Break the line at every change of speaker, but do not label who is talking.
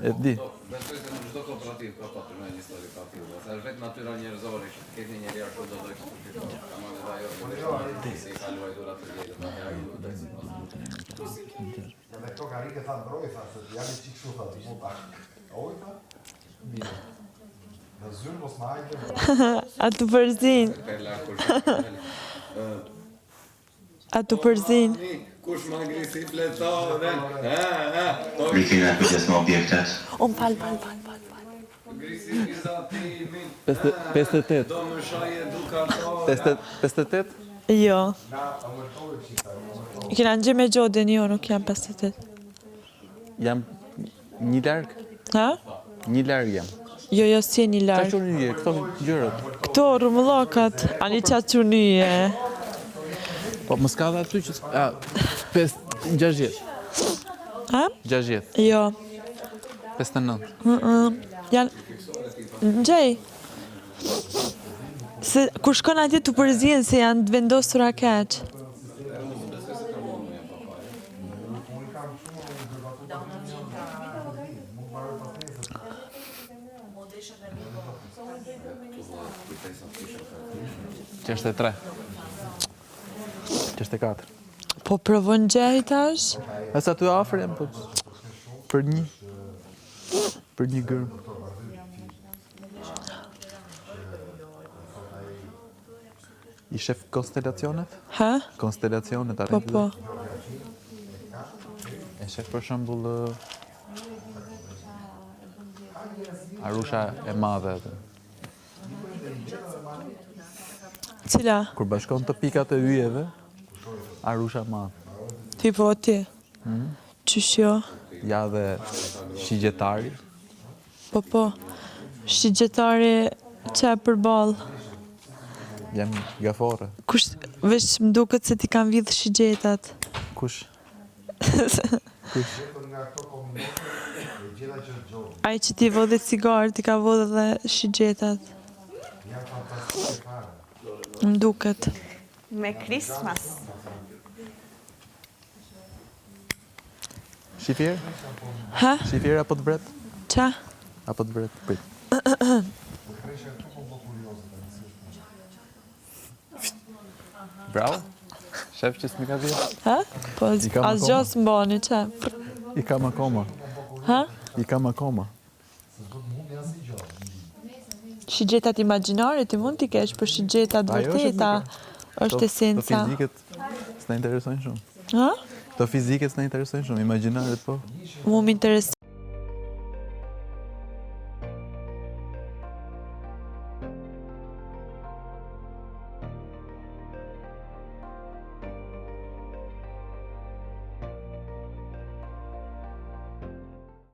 E di.
Besoj se në çdo kooperativ ka patur një histori ka tillë. Sa është vetë natyra njerëzore që të ketë një njeri ashtu do të kështu. Ama edhe ajo si kaluaj durat të vjetra.
Ja me këto karike tha mbroj, tha se janë çik kështu tha, po ta. Oj tha. Mirë. Në zyrë mos më hajde.
A të përzin. A të përzin.
Kush më agresi fletoren?
Rikina kujdes me objektet.
Fal.
Agresi vizatimin.
58.
Do më shaj edukator.
58?
Jo.
Na amërtove çika.
Kena në gjemë e gjodin, jo, nuk jam 58.
Jam një larg?
Ha?
Një larg jam.
Jo, si e një
Qa
larg.
qurnie, këto gjërët?
Këto rrumullokat, ani qa qurnie.
Po më s'ka dhe aty që... 60.
Ha?
60.
Jo.
59.
Janë... Në gjej. Se kur shkon atje të përzien se janë të vendosura keq.
Qeshte 3. Qeshte 4.
Po provon gjej tash?
E sa ty afër jam, po... Për një gërm. I shef konstelacionet?
Ha?
Konstelacionet, a
Po.
E shef për shembull Arusha e madhe atë.
Cila?
Kur bashkon të pikat e yjeve, Arusha e madhe.
Ti po ti? Qysh jo?
Ja dhe shigjetari.
Po. Shigjetari që për balë.
Jam gafore.
Kush, veç më duket se ti kanë vidhë shigjetat.
Kush?
Nga këto kombinate, e gjela që gjovë.
Ai që ti vodhe cigarë, ti ka vodhe dhe shigjetat.
Janë fantastike fare.
Më duket.
Me Christmas.
Shifir?
Ha?
Shifir apo të bret?
Qa?
Apo të bret? Prit. Bravo. Shef që s'mi ka dhja.
Ha? Po,
I kam
as
akoma.
gjas më bani, qa?
I kam akoma.
Ha?
I kam akoma.
Shigjetat imagjinare ti mund t'i kesh, për shigjetat
Ajo është
vërteta është esenca.
Të fiziket s'na interesojnë shumë.
Ha?
Të fiziket s'na interesojnë shumë, imagjinaret po.
Mu më intereson